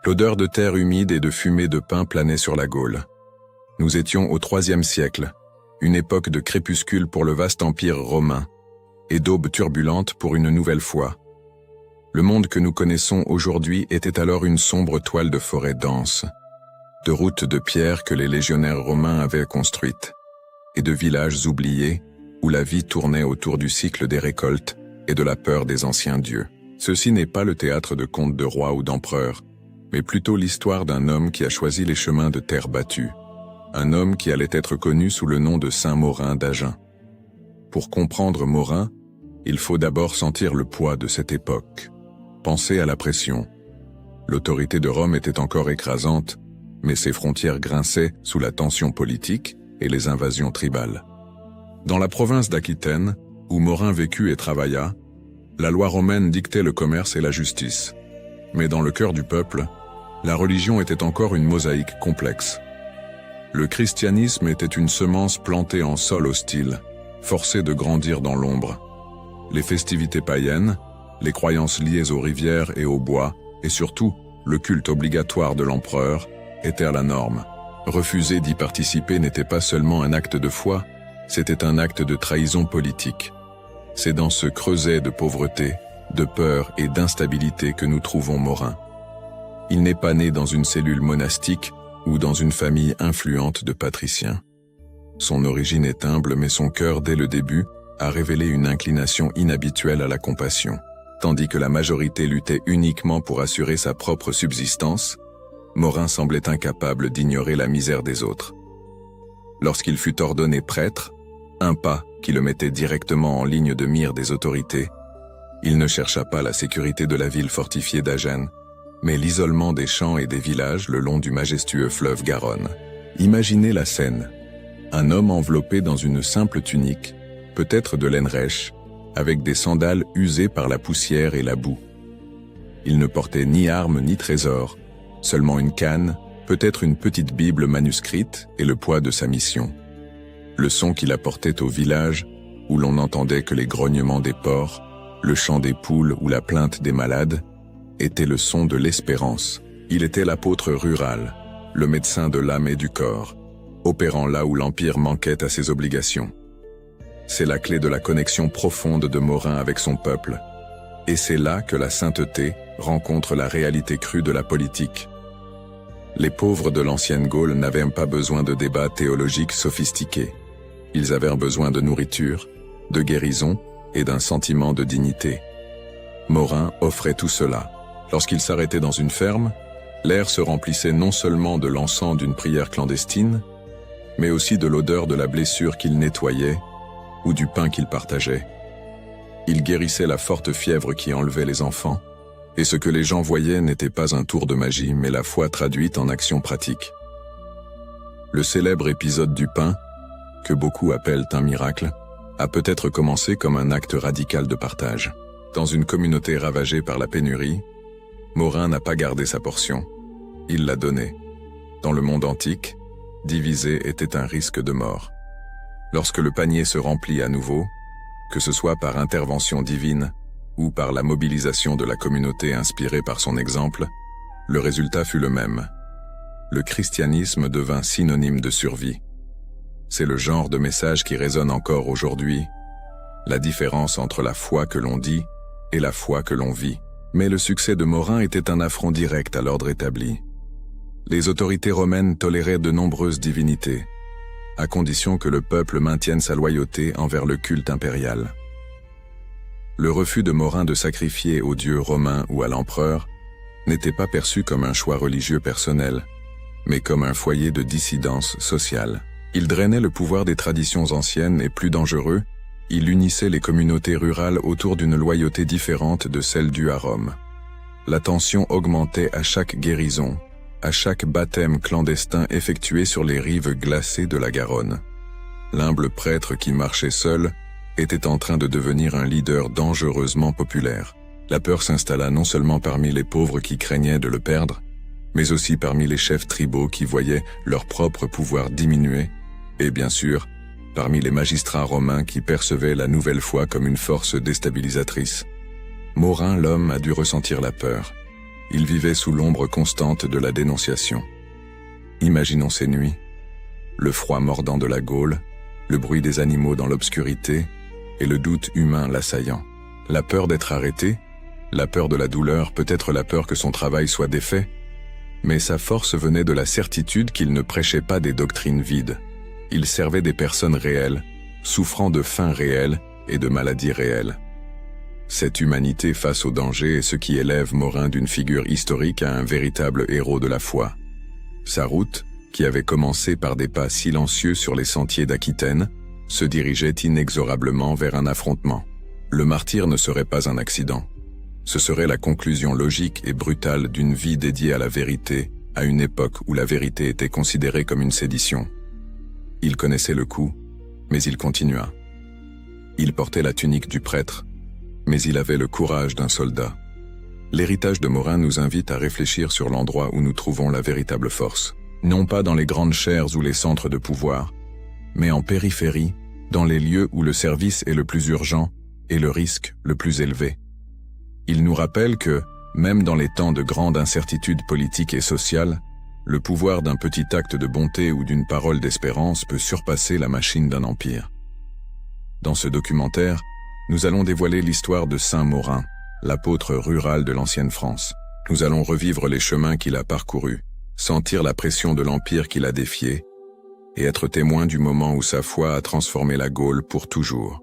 L'odeur de terre humide et de fumée de pin planait sur la Gaule. Nous étions au IIIe siècle, une époque de crépuscule pour le vaste empire romain, et d'aube turbulente pour une nouvelle foi. Le monde que nous connaissons aujourd'hui était alors une sombre toile de forêt dense, de routes de pierre que les légionnaires romains avaient construites, et de villages oubliés où la vie tournait autour du cycle des récoltes et de la peur des anciens dieux. Ceci n'est pas le théâtre de contes de rois ou d'empereurs, mais plutôt l'histoire d'un homme qui a choisi les chemins de terre battue, un homme qui allait être connu sous le nom de Saint Morin d'Agen. Pour comprendre Morin, il faut d'abord sentir le poids de cette époque. Pensez à la pression. L'autorité de Rome était encore écrasante, mais ses frontières grinçaient sous la tension politique et les invasions tribales. Dans la province d'Aquitaine, où Morin vécut et travailla, la loi romaine dictait le commerce et la justice. Mais dans le cœur du peuple, la religion était encore une mosaïque complexe. Le christianisme était une semence plantée en sol hostile, forcée de grandir dans l'ombre. Les festivités païennes, les croyances liées aux rivières et aux bois, et surtout le culte obligatoire de l'empereur, étaient la norme. Refuser d'y participer n'était pas seulement un acte de foi, c'était un acte de trahison politique. C'est dans ce creuset de pauvreté, de peur et d'instabilité que nous trouvons Morin. Il n'est pas né dans une cellule monastique ou dans une famille influente de patriciens. Son origine est humble, mais son cœur, dès le début, a révélé une inclination inhabituelle à la compassion. Tandis que la majorité luttait uniquement pour assurer sa propre subsistance, Morin semblait incapable d'ignorer la misère des autres. Lorsqu'il fut ordonné prêtre, un pas qui le mettait directement en ligne de mire des autorités, il ne chercha pas la sécurité de la ville fortifiée d'Agen, mais l'isolement des champs et des villages le long du majestueux fleuve Garonne. Imaginez la scène. Un homme enveloppé dans une simple tunique, peut-être de laine rêche, avec des sandales usées par la poussière et la boue. Il ne portait ni armes ni trésors, seulement une canne, peut-être une petite Bible manuscrite et le poids de sa mission. Le son qu'il apportait au village, où l'on n'entendait que les grognements des porcs, le chant des poules ou la plainte des malades, était le son de l'espérance. Il était l'apôtre rural, le médecin de l'âme et du corps, opérant là où l'Empire manquait à ses obligations. C'est la clé de la connexion profonde de Morin avec son peuple. Et c'est là que la sainteté rencontre la réalité crue de la politique. Les pauvres de l'ancienne Gaule n'avaient pas besoin de débats théologiques sophistiqués. Ils avaient besoin de nourriture, de guérison et d'un sentiment de dignité. Morin offrait tout cela. Lorsqu'il s'arrêtait dans une ferme, l'air se remplissait non seulement de l'encens d'une prière clandestine, mais aussi de l'odeur de la blessure qu'il nettoyait ou du pain qu'il partageait. Il guérissait la forte fièvre qui enlevait les enfants, et ce que les gens voyaient n'était pas un tour de magie, mais la foi traduite en action pratique. Le célèbre épisode du pain, que beaucoup appellent un miracle, a peut-être commencé comme un acte radical de partage. Dans une communauté ravagée par la pénurie, Morin n'a pas gardé sa portion, il l'a donnée. Dans le monde antique, diviser était un risque de mort. Lorsque le panier se remplit à nouveau, que ce soit par intervention divine ou par la mobilisation de la communauté inspirée par son exemple, le résultat fut le même. Le christianisme devint synonyme de survie. C'est le genre de message qui résonne encore aujourd'hui, la différence entre la foi que l'on dit et la foi que l'on vit. Mais le succès de Morin était un affront direct à l'ordre établi. Les autorités romaines toléraient de nombreuses divinités, à condition que le peuple maintienne sa loyauté envers le culte impérial. Le refus de Morin de sacrifier aux dieux romains ou à l'empereur n'était pas perçu comme un choix religieux personnel, mais comme un foyer de dissidence sociale. Il drainait le pouvoir des traditions anciennes et, plus dangereux, il unissait les communautés rurales autour d'une loyauté différente de celle due à Rome. La tension augmentait à chaque guérison, à chaque baptême clandestin effectué sur les rives glacées de la Garonne. L'humble prêtre qui marchait seul était en train de devenir un leader dangereusement populaire. La peur s'installa non seulement parmi les pauvres qui craignaient de le perdre, mais aussi parmi les chefs tribaux qui voyaient leur propre pouvoir diminuer, et bien sûr, parmi les magistrats romains qui percevaient la nouvelle foi comme une force déstabilisatrice. Morin, l'homme, a dû ressentir la peur. Il vivait sous l'ombre constante de la dénonciation. Imaginons ces nuits, le froid mordant de la Gaule, le bruit des animaux dans l'obscurité et le doute humain l'assaillant. La peur d'être arrêté, la peur de la douleur, peut-être la peur que son travail soit défait, mais sa force venait de la certitude qu'il ne prêchait pas des doctrines vides. Il servait des personnes réelles, souffrant de faim réelle et de maladies réelles. Cette humanité face au danger est ce qui élève Morin d'une figure historique à un véritable héros de la foi. Sa route, qui avait commencé par des pas silencieux sur les sentiers d'Aquitaine, se dirigeait inexorablement vers un affrontement. Le martyre ne serait pas un accident. Ce serait la conclusion logique et brutale d'une vie dédiée à la vérité, à une époque où la vérité était considérée comme une sédition. Il connaissait le coup, mais il continua. Il portait la tunique du prêtre, mais il avait le courage d'un soldat. L'héritage de Morin nous invite à réfléchir sur l'endroit où nous trouvons la véritable force. Non pas dans les grandes chaires ou les centres de pouvoir, mais en périphérie, dans les lieux où le service est le plus urgent et le risque le plus élevé. Il nous rappelle que, même dans les temps de grande incertitude politique et sociale, le pouvoir d'un petit acte de bonté ou d'une parole d'espérance peut surpasser la machine d'un empire. Dans ce documentaire, nous allons dévoiler l'histoire de Saint Morin, l'apôtre rural de l'ancienne France. Nous allons revivre les chemins qu'il a parcourus, sentir la pression de l'empire qu'il a défié, et être témoin du moment où sa foi a transformé la Gaule pour toujours.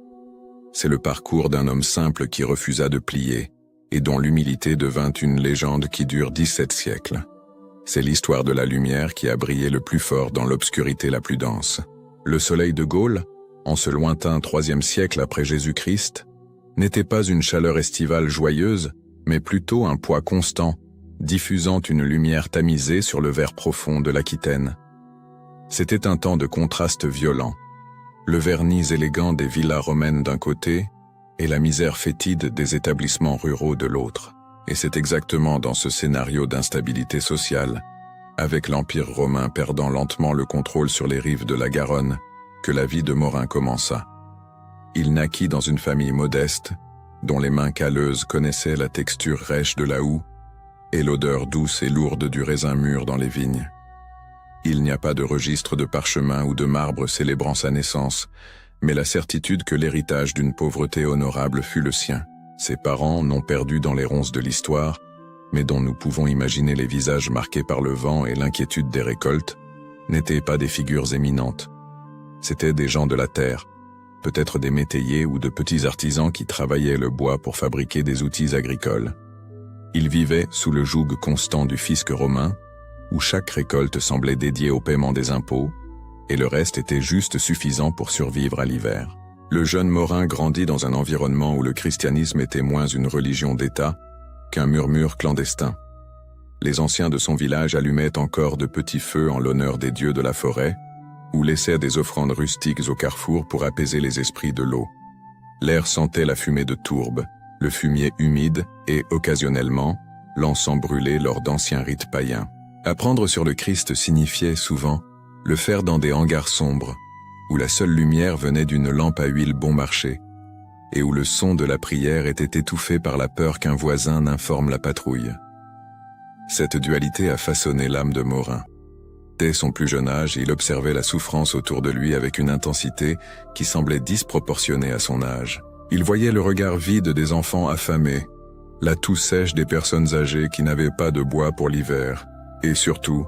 C'est le parcours d'un homme simple qui refusa de plier, et dont l'humilité devint une légende qui dure 17 siècles. C'est l'histoire de la lumière qui a brillé le plus fort dans l'obscurité la plus dense. Le soleil de Gaule, en ce lointain IIIe siècle après Jésus-Christ, n'était pas une chaleur estivale joyeuse, mais plutôt un poids constant, diffusant une lumière tamisée sur le vert profond de l'Aquitaine. C'était un temps de contraste violent. Le vernis élégant des villas romaines d'un côté, et la misère fétide des établissements ruraux de l'autre. Et c'est exactement dans ce scénario d'instabilité sociale, avec l'Empire romain perdant lentement le contrôle sur les rives de la Garonne, que la vie de Morin commença. Il naquit dans une famille modeste, dont les mains calleuses connaissaient la texture rêche de la houe et l'odeur douce et lourde du raisin mûr dans les vignes. Il n'y a pas de registre de parchemin ou de marbre célébrant sa naissance, mais la certitude que l'héritage d'une pauvreté honorable fut le sien. Ses parents, non perdus dans les ronces de l'histoire, mais dont nous pouvons imaginer les visages marqués par le vent et l'inquiétude des récoltes, n'étaient pas des figures éminentes. C'étaient des gens de la terre, peut-être des métayers ou de petits artisans qui travaillaient le bois pour fabriquer des outils agricoles. Ils vivaient sous le joug constant du fisc romain, où chaque récolte semblait dédiée au paiement des impôts, et le reste était juste suffisant pour survivre à l'hiver. Le jeune Morin grandit dans un environnement où le christianisme était moins une religion d'État qu'un murmure clandestin. Les anciens de son village allumaient encore de petits feux en l'honneur des dieux de la forêt, ou laissaient des offrandes rustiques au carrefour pour apaiser les esprits de l'eau. L'air sentait la fumée de tourbe, le fumier humide et, occasionnellement, l'encens brûlé lors d'anciens rites païens. Apprendre sur le Christ signifiait souvent le faire dans des hangars sombres, où la seule lumière venait d'une lampe à huile bon marché, et où le son de la prière était étouffé par la peur qu'un voisin n'informe la patrouille. Cette dualité a façonné l'âme de Morin. Dès son plus jeune âge, il observait la souffrance autour de lui avec une intensité qui semblait disproportionnée à son âge. Il voyait le regard vide des enfants affamés, la toux sèche des personnes âgées qui n'avaient pas de bois pour l'hiver, et surtout,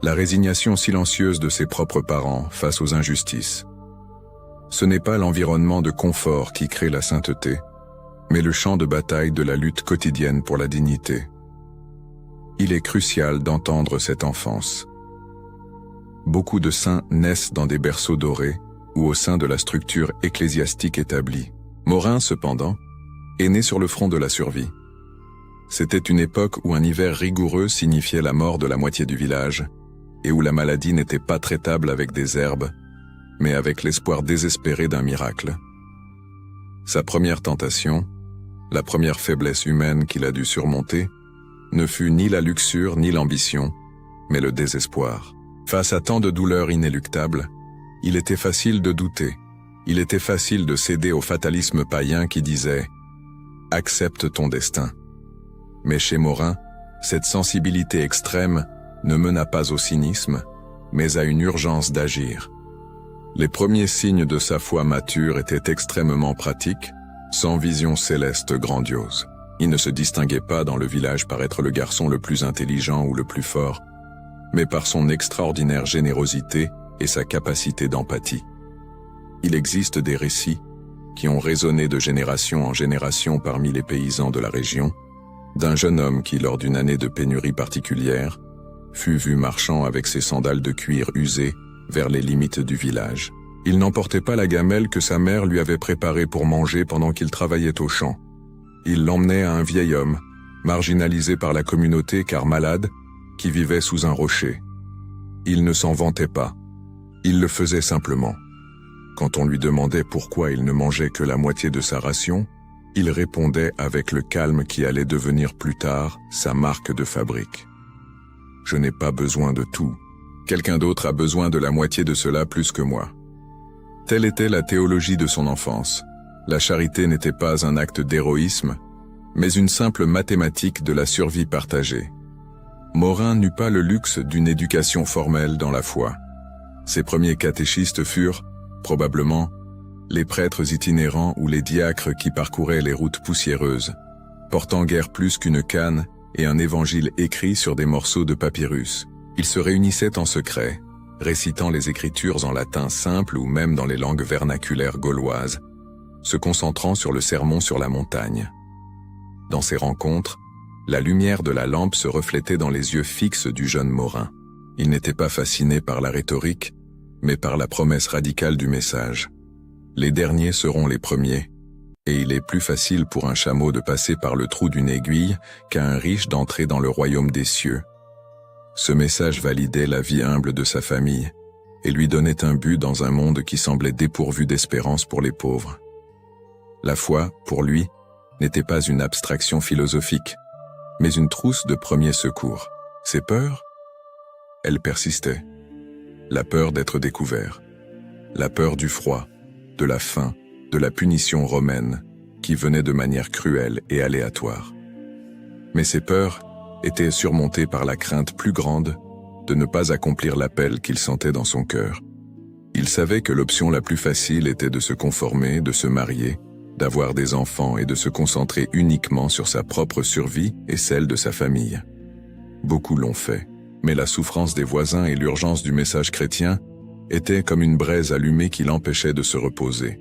la résignation silencieuse de ses propres parents face aux injustices. Ce n'est pas l'environnement de confort qui crée la sainteté, mais le champ de bataille de la lutte quotidienne pour la dignité. Il est crucial d'entendre cette enfance. Beaucoup de saints naissent dans des berceaux dorés ou au sein de la structure ecclésiastique établie. Morin, cependant, est né sur le front de la survie. C'était une époque où un hiver rigoureux signifiait la mort de la moitié du village, et où la maladie n'était pas traitable avec des herbes, mais avec l'espoir désespéré d'un miracle. Sa première tentation, la première faiblesse humaine qu'il a dû surmonter, ne fut ni la luxure ni l'ambition, mais le désespoir. Face à tant de douleurs inéluctables, il était facile de douter, il était facile de céder au fatalisme païen qui disait « Accepte ton destin ». Mais chez Morin, Cette sensibilité extrême ne mena pas au cynisme, mais à une urgence d'agir. Les premiers signes de sa foi mature étaient extrêmement pratiques, sans vision céleste grandiose. Il ne se distinguait pas dans le village par être le garçon le plus intelligent ou le plus fort, mais par son extraordinaire générosité et sa capacité d'empathie. Il existe des récits qui ont résonné de génération en génération parmi les paysans de la région, d'un jeune homme qui, lors d'une année de pénurie particulière, fut vu marchant avec ses sandales de cuir usées vers les limites du village. Il n'emportait pas la gamelle que sa mère lui avait préparée pour manger pendant qu'il travaillait au champ. Il l'emmenait à un vieil homme, marginalisé par la communauté car malade, qui vivait sous un rocher. Il ne s'en vantait pas. Il le faisait simplement. Quand on lui demandait pourquoi il ne mangeait que la moitié de sa ration, il répondait avec le calme qui allait devenir plus tard sa marque de fabrique. « Je n'ai pas besoin de tout. Quelqu'un d'autre a besoin de la moitié de cela plus que moi. » Telle était la théologie de son enfance. La charité n'était pas un acte d'héroïsme, mais une simple mathématique de la survie partagée. Morin n'eut pas le luxe d'une éducation formelle dans la foi. Ses premiers catéchistes furent, probablement, les prêtres itinérants ou les diacres qui parcouraient les routes poussiéreuses, portant guère plus qu'une canne et un évangile écrit sur des morceaux de papyrus. Ils se réunissaient en secret, récitant les Écritures en latin simple ou même dans les langues vernaculaires gauloises, se concentrant sur le sermon sur la montagne. Dans ces rencontres, la lumière de la lampe se reflétait dans les yeux fixes du jeune Morin. Il n'était pas fasciné par la rhétorique, mais par la promesse radicale du message. Les derniers seront les premiers, et il est plus facile pour un chameau de passer par le trou d'une aiguille qu'à un riche d'entrer dans le royaume des cieux. Ce message validait la vie humble de sa famille, et lui donnait un but dans un monde qui semblait dépourvu d'espérance pour les pauvres. La foi, pour lui, n'était pas une abstraction philosophique, mais une trousse de premiers secours. Ses peurs? Elles persistaient. La peur d'être découvert, la peur du froid, de la faim, de la punition romaine, qui venait de manière cruelle et aléatoire. Mais ces peurs étaient surmontées par la crainte plus grande de ne pas accomplir l'appel qu'il sentait dans son cœur. Il savait que l'option la plus facile était de se conformer, de se marier, d'avoir des enfants et de se concentrer uniquement sur sa propre survie et celle de sa famille. Beaucoup l'ont fait, mais la souffrance des voisins et l'urgence du message chrétien étaient comme une braise allumée qui l'empêchait de se reposer.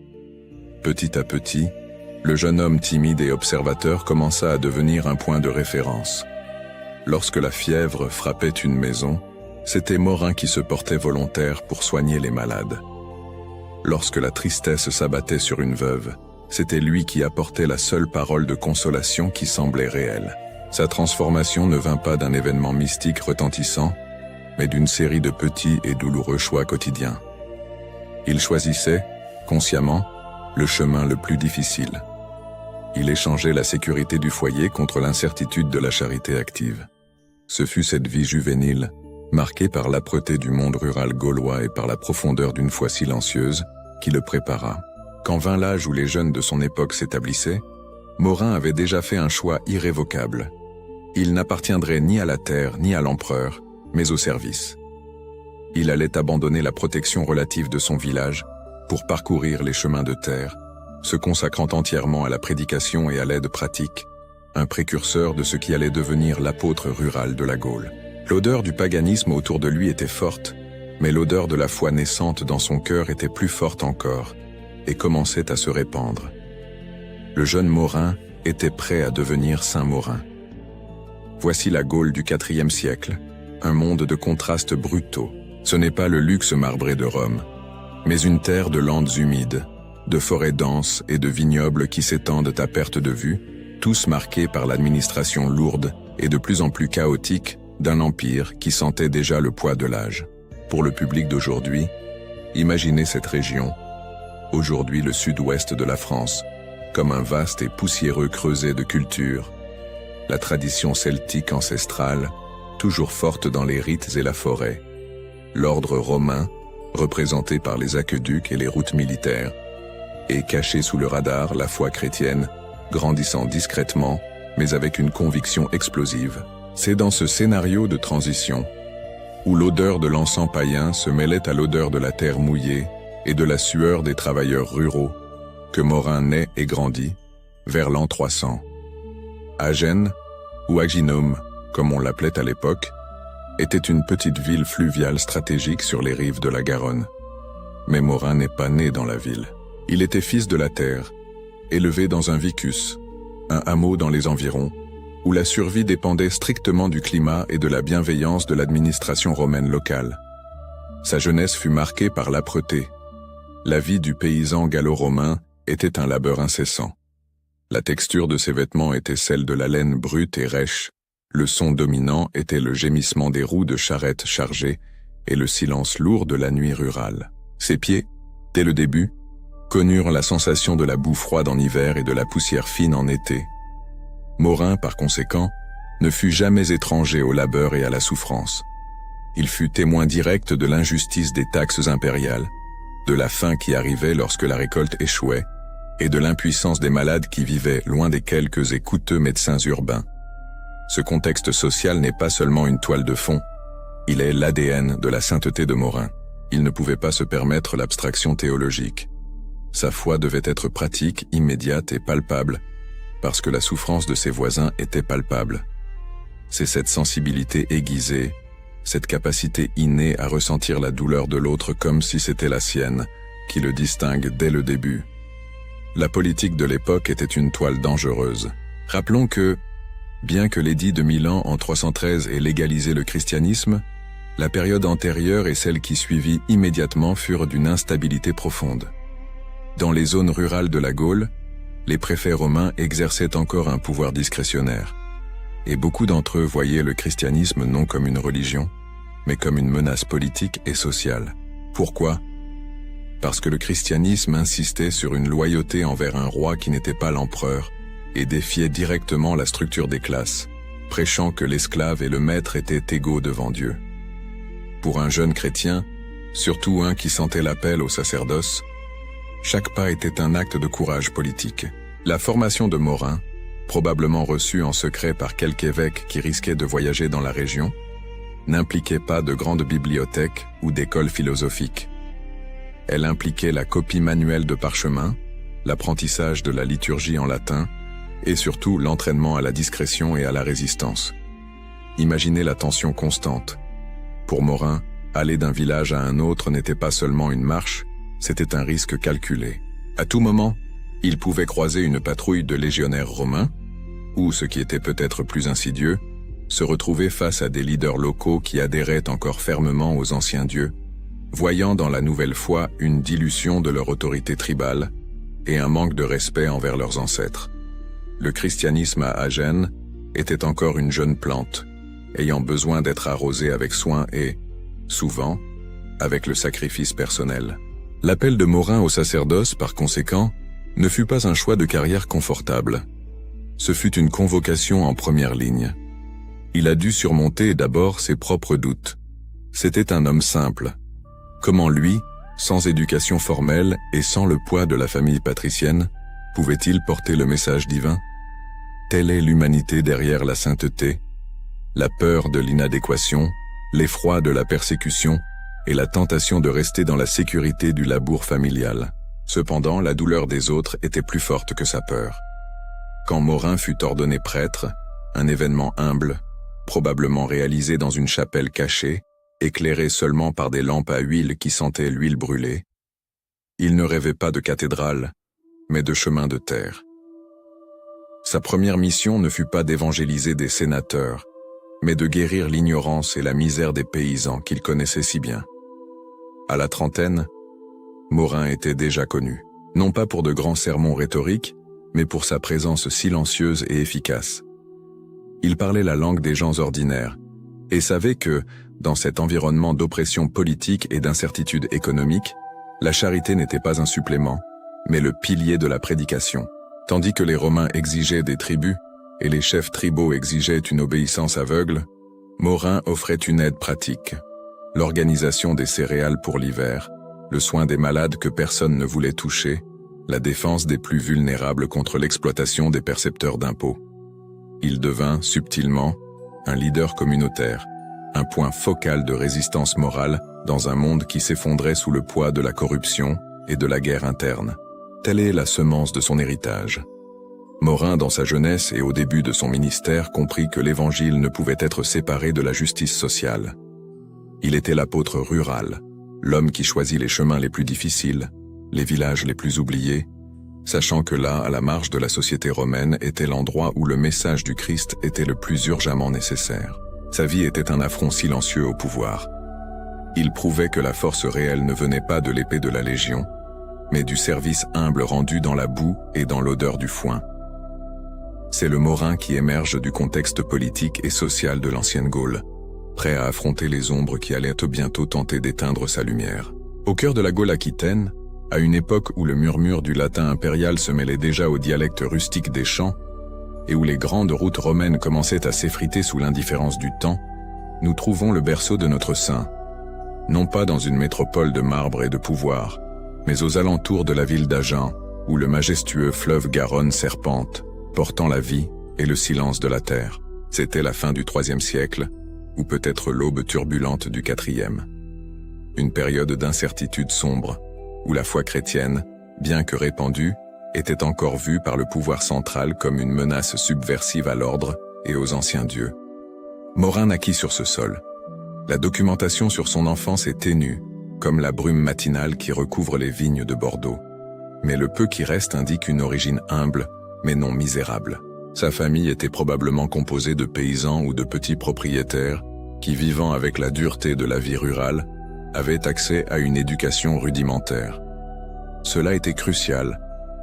Petit à petit, le jeune homme timide et observateur commença à devenir un point de référence. Lorsque la fièvre frappait une maison, c'était Morin qui se portait volontaire pour soigner les malades. Lorsque la tristesse s'abattait sur une veuve, c'était lui qui apportait la seule parole de consolation qui semblait réelle. Sa transformation ne vint pas d'un événement mystique retentissant, mais d'une série de petits et douloureux choix quotidiens. Il choisissait, consciemment, le chemin le plus difficile. Il échangeait la sécurité du foyer contre l'incertitude de la charité active. Ce fut cette vie juvénile, marquée par l'âpreté du monde rural gaulois et par la profondeur d'une foi silencieuse, qui le prépara. Quand vint l'âge où les jeunes de son époque s'établissaient, Morin avait déjà fait un choix irrévocable. Il n'appartiendrait ni à la terre ni à l'empereur, mais au service. Il allait abandonner la protection relative de son village pour parcourir les chemins de terre, se consacrant entièrement à la prédication et à l'aide pratique, un précurseur de ce qui allait devenir l'apôtre rural de la Gaule. L'odeur du paganisme autour de lui était forte, mais l'odeur de la foi naissante dans son cœur était plus forte encore, et commençait à se répandre. Le jeune Morin était prêt à devenir Saint Morin. Voici la Gaule du IVe siècle, un monde de contrastes brutaux. Ce n'est pas le luxe marbré de Rome, mais une terre de landes humides, de forêts denses et de vignobles qui s'étendent à perte de vue, tous marqués par l'administration lourde et de plus en plus chaotique d'un empire qui sentait déjà le poids de l'âge. Pour le public d'aujourd'hui, imaginez cette région, aujourd'hui le sud-ouest de la France, comme un vaste et poussiéreux creuset de culture, la tradition celtique ancestrale, toujours forte dans les rites et la forêt, l'ordre romain, représenté par les aqueducs et les routes militaires, et caché sous le radar la foi chrétienne, grandissant discrètement, mais avec une conviction explosive. C'est dans ce scénario de transition, où l'odeur de l'encens païen se mêlait à l'odeur de la terre mouillée et de la sueur des travailleurs ruraux, que Morin naît et grandit, vers l'an 300. Agène, ou Aginome, comme on l'appelait à l'époque, était une petite ville fluviale stratégique sur les rives de la Garonne. Mais Morin n'est pas né dans la ville. Il était fils de la terre, élevé dans un vicus, un hameau dans les environs, où la survie dépendait strictement du climat et de la bienveillance de l'administration romaine locale. Sa jeunesse fut marquée par l'âpreté. La vie du paysan gallo-romain était un labeur incessant. La texture de ses vêtements était celle de la laine brute et rêche, le son dominant était le gémissement des roues de charrettes chargées et le silence lourd de la nuit rurale. Ses pieds, dès le début, connurent la sensation de la boue froide en hiver et de la poussière fine en été. Morin, par conséquent, ne fut jamais étranger au labeur et à la souffrance. Il fut témoin direct de l'injustice des taxes impériales, de la faim qui arrivait lorsque la récolte échouait, et de l'impuissance des malades qui vivaient loin des quelques et coûteux médecins urbains. Ce contexte social n'est pas seulement une toile de fond, il est l'ADN de la sainteté de Morin. Il ne pouvait pas se permettre l'abstraction théologique. Sa foi devait être pratique, immédiate et palpable, parce que la souffrance de ses voisins était palpable. C'est cette sensibilité aiguisée, cette capacité innée à ressentir la douleur de l'autre comme si c'était la sienne, qui le distingue dès le début. La politique de l'époque était une toile dangereuse. Rappelons que, bien que l'édit de Milan en 313 ait légalisé le christianisme, la période antérieure et celle qui suivit immédiatement furent d'une instabilité profonde. Dans les zones rurales de la Gaule, les préfets romains exerçaient encore un pouvoir discrétionnaire, et beaucoup d'entre eux voyaient le christianisme non comme une religion, mais comme une menace politique et sociale. Pourquoi ? Parce que le christianisme insistait sur une loyauté envers un roi qui n'était pas l'empereur, et défiait directement la structure des classes, prêchant que l'esclave et le maître étaient égaux devant Dieu. Pour un jeune chrétien, surtout un qui sentait l'appel au sacerdoce, chaque pas était un acte de courage politique. La formation de Morin, probablement reçue en secret par quelque évêque qui risquait de voyager dans la région, n'impliquait pas de grandes bibliothèques ou d'écoles philosophiques. Elle impliquait la copie manuelle de parchemin, l'apprentissage de la liturgie en latin, et surtout l'entraînement à la discrétion et à la résistance. Imaginez la tension constante. Pour Morin, aller d'un village à un autre n'était pas seulement une marche, c'était un risque calculé. À tout moment, il pouvait croiser une patrouille de légionnaires romains, ou, ce qui était peut-être plus insidieux, se retrouver face à des leaders locaux qui adhéraient encore fermement aux anciens dieux, voyant dans la nouvelle foi une dilution de leur autorité tribale et un manque de respect envers leurs ancêtres. Le christianisme à Agène était encore une jeune plante, ayant besoin d'être arrosée avec soin et, souvent, avec le sacrifice personnel. L'appel de Morin au sacerdoce, par conséquent, ne fut pas un choix de carrière confortable. Ce fut une convocation en première ligne. Il a dû surmonter d'abord ses propres doutes. C'était un homme simple. Comment lui, sans éducation formelle et sans le poids de la famille patricienne, pouvait-il porter le message divin ? Telle est l'humanité derrière la sainteté, la peur de l'inadéquation, l'effroi de la persécution et la tentation de rester dans la sécurité du labour familial. Cependant, la douleur des autres était plus forte que sa peur. Quand Morin fut ordonné prêtre, un événement humble, probablement réalisé dans une chapelle cachée, éclairée seulement par des lampes à huile qui sentaient l'huile brûlée, il ne rêvait pas de cathédrale, mais de chemin de terre. Sa première mission ne fut pas d'évangéliser des sénateurs, mais de guérir l'ignorance et la misère des paysans qu'il connaissait si bien. À la trentaine, Morin était déjà connu, non pas pour de grands sermons rhétoriques, mais pour sa présence silencieuse et efficace. Il parlait la langue des gens ordinaires, et savait que, dans cet environnement d'oppression politique et d'incertitude économique, la charité n'était pas un supplément, mais le pilier de la prédication. Tandis que les Romains exigeaient des tribus, et les chefs tribaux exigeaient une obéissance aveugle, Morin offrait une aide pratique. L'organisation des céréales pour l'hiver, le soin des malades que personne ne voulait toucher, la défense des plus vulnérables contre l'exploitation des percepteurs d'impôts. Il devint, subtilement, un leader communautaire, un point focal de résistance morale dans un monde qui s'effondrait sous le poids de la corruption et de la guerre interne. Telle est la semence de son héritage. Morin, dans sa jeunesse et au début de son ministère, comprit que l'Évangile ne pouvait être séparé de la justice sociale. Il était l'apôtre rural, l'homme qui choisit les chemins les plus difficiles, les villages les plus oubliés, sachant que là, à la marge de la société romaine, était l'endroit où le message du Christ était le plus urgemment nécessaire. Sa vie était un affront silencieux au pouvoir. Il prouvait que la force réelle ne venait pas de l'épée de la Légion, mais du service humble rendu dans la boue et dans l'odeur du foin. C'est le Morin qui émerge du contexte politique et social de l'ancienne Gaule, prêt à affronter les ombres qui allaient bientôt tenter d'éteindre sa lumière. Au cœur de la Gaule aquitaine, à une époque où le murmure du latin impérial se mêlait déjà au dialecte rustique des champs, et où les grandes routes romaines commençaient à s'effriter sous l'indifférence du temps, nous trouvons le berceau de notre saint, non pas dans une métropole de marbre et de pouvoir, mais aux alentours de la ville d'Agen, où le majestueux fleuve Garonne serpente, portant la vie et le silence de la terre. C'était la fin du IIIe siècle, ou peut-être l'aube turbulente du IVe. Une période d'incertitude sombre, où la foi chrétienne, bien que répandue, était encore vue par le pouvoir central comme une menace subversive à l'ordre et aux anciens dieux. Morin naquit sur ce sol. La documentation sur son enfance est ténue, comme la brume matinale qui recouvre les vignes de Bordeaux. Mais le peu qui reste indique une origine humble, mais non misérable. Sa famille était probablement composée de paysans ou de petits propriétaires qui, vivant avec la dureté de la vie rurale, avaient accès à une éducation rudimentaire. Cela était crucial,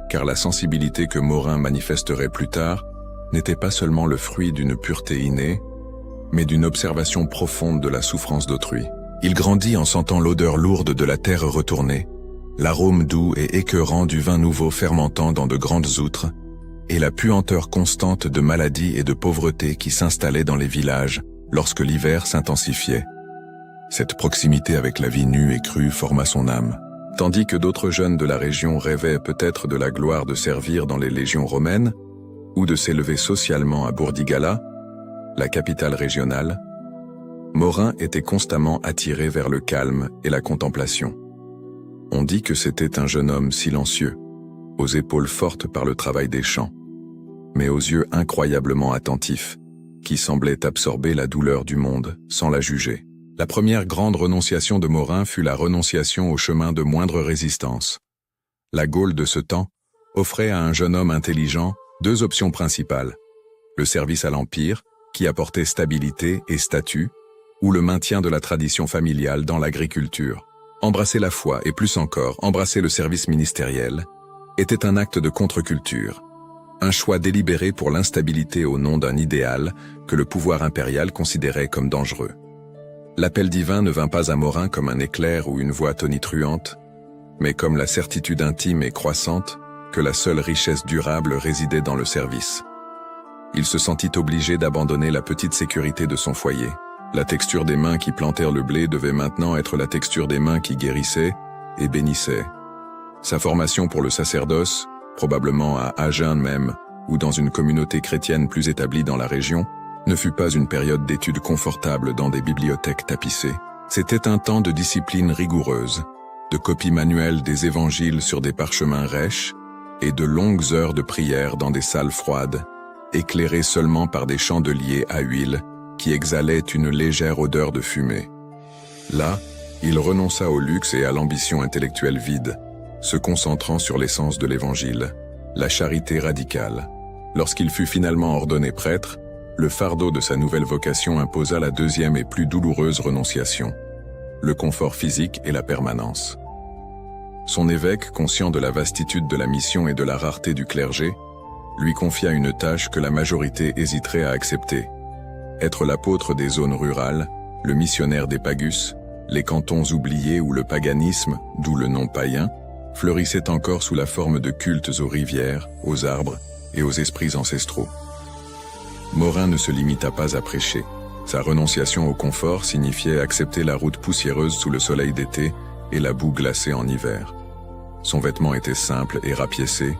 car la sensibilité que Morin manifesterait plus tard n'était pas seulement le fruit d'une pureté innée, mais d'une observation profonde de la souffrance d'autrui. Il grandit en sentant l'odeur lourde de la terre retournée, l'arôme doux et écœurant du vin nouveau fermentant dans de grandes outres, et la puanteur constante de maladies et de pauvreté qui s'installait dans les villages lorsque l'hiver s'intensifiait. Cette proximité avec la vie nue et crue forma son âme, tandis que d'autres jeunes de la région rêvaient peut-être de la gloire de servir dans les légions romaines, ou de s'élever socialement à Burdigala, la capitale régionale. Morin était constamment attiré vers le calme et la contemplation. On dit que c'était un jeune homme silencieux, aux épaules fortes par le travail des champs, mais aux yeux incroyablement attentifs, qui semblaient absorber la douleur du monde sans la juger. La première grande renonciation de Morin fut la renonciation au chemin de moindre résistance. La Gaule de ce temps offrait à un jeune homme intelligent deux options principales: le service à l'Empire, qui apportait stabilité et statut, ou le maintien de la tradition familiale dans l'agriculture. Embrasser la foi et plus encore, embrasser le service ministériel, était un acte de contre-culture, un choix délibéré pour l'instabilité au nom d'un idéal que le pouvoir impérial considérait comme dangereux. L'appel divin ne vint pas à Morin comme un éclair ou une voix tonitruante, mais comme la certitude intime et croissante que la seule richesse durable résidait dans le service. Il se sentit obligé d'abandonner la petite sécurité de son foyer. La texture des mains qui plantèrent le blé devait maintenant être la texture des mains qui guérissaient et bénissaient. Sa formation pour le sacerdoce, probablement à Agen même, ou dans une communauté chrétienne plus établie dans la région, ne fut pas une période d'études confortables dans des bibliothèques tapissées. C'était un temps de discipline rigoureuse, de copie manuelle des évangiles sur des parchemins rêches et de longues heures de prière dans des salles froides, éclairées seulement par des chandeliers à huile qui exhalaient une légère odeur de fumée. Là, il renonça au luxe et à l'ambition intellectuelle vide, se concentrant sur l'essence de l'Évangile, la charité radicale. Lorsqu'il fut finalement ordonné prêtre, le fardeau de sa nouvelle vocation imposa la deuxième et plus douloureuse renonciation, le confort physique et la permanence. Son évêque, conscient de la vastitude de la mission et de la rareté du clergé, lui confia une tâche que la majorité hésiterait à accepter: être l'apôtre des zones rurales, le missionnaire des pagus, les cantons oubliés où le paganisme, d'où le nom païen, fleurissait encore sous la forme de cultes aux rivières, aux arbres et aux esprits ancestraux. Morin ne se limita pas à prêcher. Sa renonciation au confort signifiait accepter la route poussiéreuse sous le soleil d'été et la boue glacée en hiver. Son vêtement était simple et rapiécé,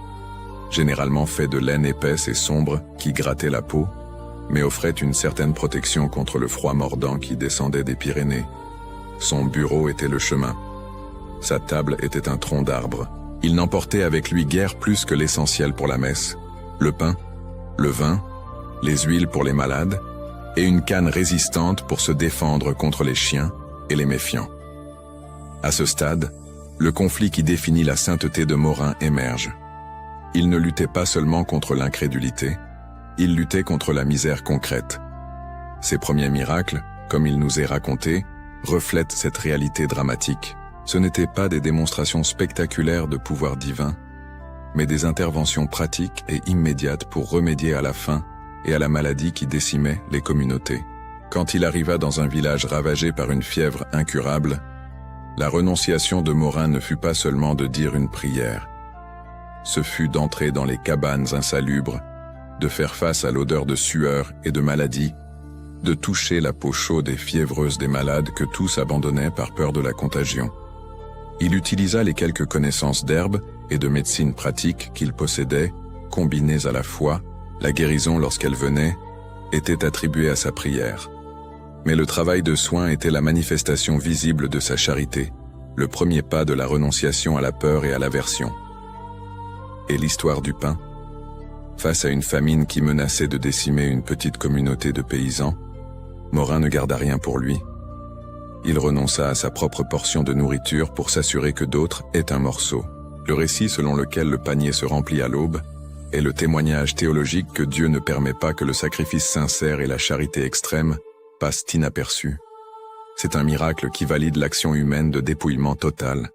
généralement fait de laine épaisse et sombre qui grattait la peau, mais offrait une certaine protection contre le froid mordant qui descendait des Pyrénées. Son bureau était le chemin. Sa table était un tronc d'arbre. Il n'emportait avec lui guère plus que l'essentiel pour la messe, le pain, le vin, les huiles pour les malades, et une canne résistante pour se défendre contre les chiens et les méfiants. À ce stade, le conflit qui définit la sainteté de Morin émerge. Il ne luttait pas seulement contre l'incrédulité, il luttait contre la misère concrète. Ses premiers miracles, comme il nous est raconté, reflètent cette réalité dramatique. Ce n'étaient pas des démonstrations spectaculaires de pouvoir divin, mais des interventions pratiques et immédiates pour remédier à la faim et à la maladie qui décimait les communautés. Quand il arriva dans un village ravagé par une fièvre incurable, la renonciation de Morin ne fut pas seulement de dire une prière. Ce fut d'entrer dans les cabanes insalubres, de faire face à l'odeur de sueur et de maladie, de toucher la peau chaude et fiévreuse des malades que tous abandonnaient par peur de la contagion. Il utilisa les quelques connaissances d'herbes et de médecine pratique qu'il possédait, combinées à la foi. La guérison, lorsqu'elle venait, était attribuée à sa prière. Mais le travail de soin était la manifestation visible de sa charité, le premier pas de la renonciation à la peur et à l'aversion. Et l'histoire du pain? Face à une famine qui menaçait de décimer une petite communauté de paysans, Morin ne garda rien pour lui. Il renonça à sa propre portion de nourriture pour s'assurer que d'autres aient un morceau. Le récit selon lequel le panier se remplit à l'aube est le témoignage théologique que Dieu ne permet pas que le sacrifice sincère et la charité extrême passent inaperçus. C'est un miracle qui valide l'action humaine de dépouillement total.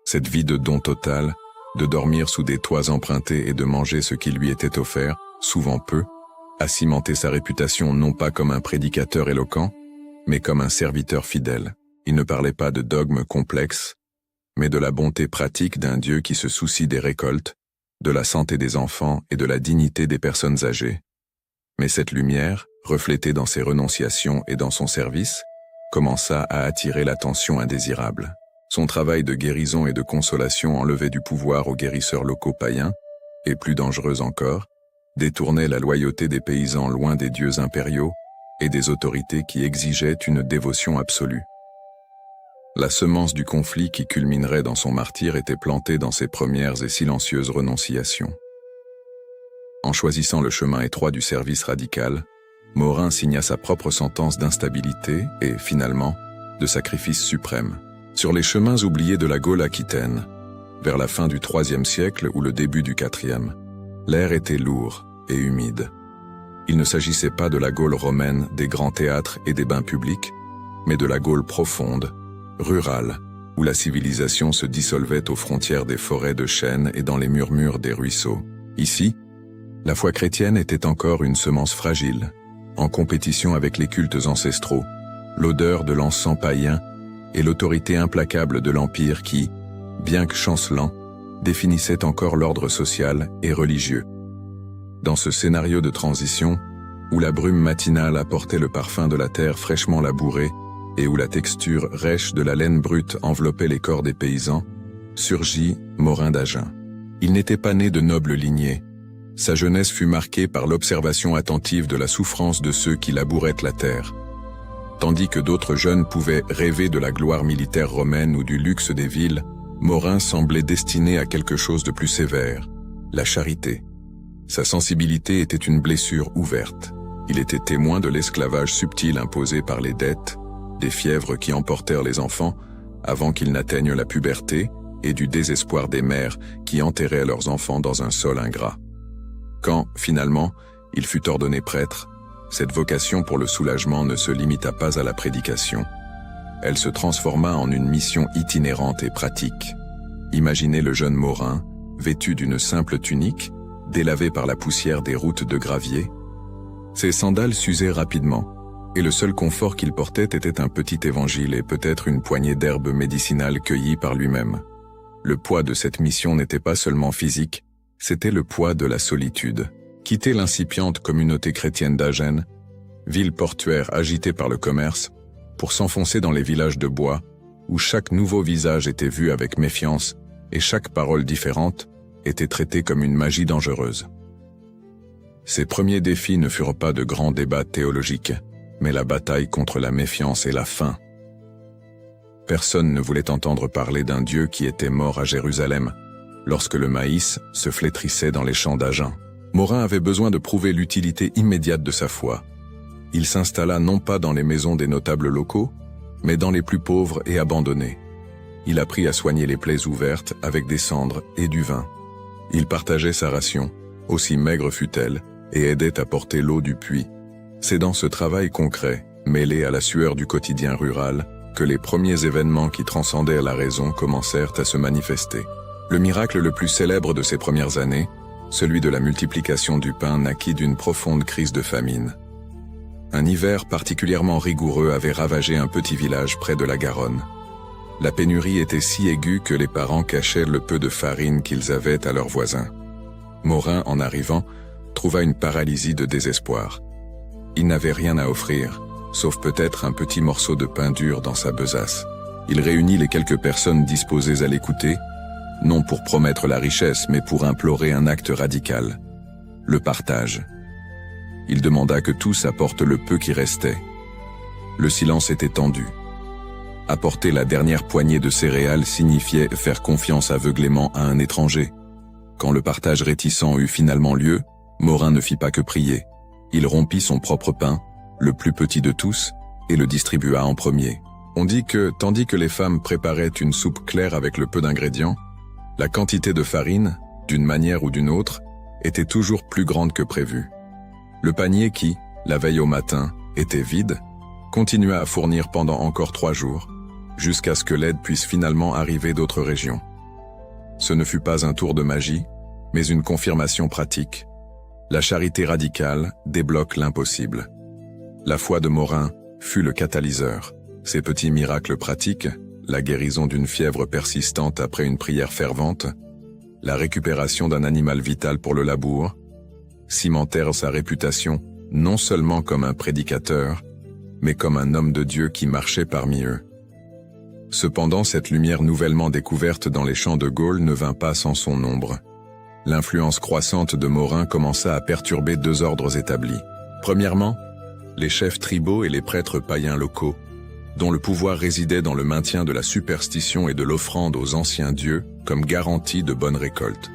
Cette vie de don total, de dormir sous des toits empruntés et de manger ce qui lui était offert, souvent peu, a cimenté sa réputation non pas comme un prédicateur éloquent, mais comme un serviteur fidèle. Il ne parlait pas de dogmes complexes, mais de la bonté pratique d'un Dieu qui se soucie des récoltes, de la santé des enfants et de la dignité des personnes âgées. Mais cette lumière, reflétée dans ses renonciations et dans son service, commença à attirer l'attention indésirable. Son travail de guérison et de consolation enlevait du pouvoir aux guérisseurs locaux païens, et plus dangereux encore, détournait la loyauté des paysans loin des dieux impériaux et des autorités qui exigeaient une dévotion absolue. La semence du conflit qui culminerait dans son martyre était plantée dans ses premières et silencieuses renonciations. En choisissant le chemin étroit du service radical, Morin signa sa propre sentence d'instabilité et, finalement, de sacrifice suprême. Sur les chemins oubliés de la Gaule aquitaine, vers la fin du IIIe siècle ou le début du IVe, l'air était lourd et humide. Il ne s'agissait pas de la Gaule romaine des grands théâtres et des bains publics, mais de la Gaule profonde, rurale, où la civilisation se dissolvait aux frontières des forêts de chênes et dans les murmures des ruisseaux. Ici, la foi chrétienne était encore une semence fragile, en compétition avec les cultes ancestraux, l'odeur de l'encens païen et l'autorité implacable de l'Empire qui, bien que chancelant, définissait encore l'ordre social et religieux. Dans ce scénario de transition, où la brume matinale apportait le parfum de la terre fraîchement labourée et où la texture rêche de la laine brute enveloppait les corps des paysans, surgit Morin d'Agen. Il n'était pas né de noble lignée. Sa jeunesse fut marquée par l'observation attentive de la souffrance de ceux qui labouraient la terre. Tandis que d'autres jeunes pouvaient rêver de la gloire militaire romaine ou du luxe des villes, Morin semblait destiné à quelque chose de plus sévère, la charité. Sa sensibilité était une blessure ouverte. Il était témoin de l'esclavage subtil imposé par les dettes, des fièvres qui emportèrent les enfants avant qu'ils n'atteignent la puberté et du désespoir des mères qui enterraient leurs enfants dans un sol ingrat. Quand, finalement, il fut ordonné prêtre, cette vocation pour le soulagement ne se limita pas à la prédication. Elle se transforma en une mission itinérante et pratique. Imaginez le jeune Morin, vêtu d'une simple tunique, délavé par la poussière des routes de gravier. Ses sandales s'usaient rapidement, et le seul confort qu'il portait était un petit évangile et peut-être une poignée d'herbes médicinales cueillies par lui-même. Le poids de cette mission n'était pas seulement physique, c'était le poids de la solitude. Quitter l'incipiente communauté chrétienne d'Agen, ville portuaire agitée par le commerce, pour s'enfoncer dans les villages de bois, où chaque nouveau visage était vu avec méfiance et chaque parole différente était traitée comme une magie dangereuse. Ses premiers défis ne furent pas de grands débats théologiques, mais la bataille contre la méfiance et la faim. Personne ne voulait entendre parler d'un Dieu qui était mort à Jérusalem, lorsque le maïs se flétrissait dans les champs d'Agen. Morin avait besoin de prouver l'utilité immédiate de sa foi. Il s'installa non pas dans les maisons des notables locaux, mais dans les plus pauvres et abandonnés. Il apprit à soigner les plaies ouvertes avec des cendres et du vin. Il partageait sa ration, aussi maigre fût-elle, et aidait à porter l'eau du puits. C'est dans ce travail concret, mêlé à la sueur du quotidien rural, que les premiers événements qui transcendèrent la raison commencèrent à se manifester. Le miracle le plus célèbre de ces premières années, celui de la multiplication du pain, naquit d'une profonde crise de famine. Un hiver particulièrement rigoureux avait ravagé un petit village près de la Garonne. La pénurie était si aiguë que les parents cachaient le peu de farine qu'ils avaient à leurs voisins. Morin, en arrivant, trouva une paralysie de désespoir. Il n'avait rien à offrir, sauf peut-être un petit morceau de pain dur dans sa besace. Il réunit les quelques personnes disposées à l'écouter, non pour promettre la richesse, mais pour implorer un acte radical, le partage. Il demanda que tous apportent le peu qui restait. Le silence était tendu. Apporter la dernière poignée de céréales signifiait faire confiance aveuglément à un étranger. Quand le partage réticent eut finalement lieu, Morin ne fit pas que prier. Il rompit son propre pain, le plus petit de tous, et le distribua en premier. On dit que, tandis que les femmes préparaient une soupe claire avec le peu d'ingrédients, la quantité de farine, d'une manière ou d'une autre, était toujours plus grande que prévu. Le panier qui, la veille au matin, était vide, continua à fournir pendant encore 3 jours, jusqu'à ce que l'aide puisse finalement arriver d'autres régions. Ce ne fut pas un tour de magie, mais une confirmation pratique. La charité radicale débloque l'impossible. La foi de Morin fut le catalyseur. Ces petits miracles pratiques, la guérison d'une fièvre persistante après une prière fervente, la récupération d'un animal vital pour le labour, cimentèrent sa réputation non seulement comme un prédicateur, mais comme un homme de Dieu qui marchait parmi eux. Cependant, cette lumière nouvellement découverte dans les champs de Gaule ne vint pas sans son ombre. L'influence croissante de Morin commença à perturber 2 ordres établis. Premièrement, les chefs tribaux et les prêtres païens locaux, dont le pouvoir résidait dans le maintien de la superstition et de l'offrande aux anciens dieux comme garantie de bonne récolte.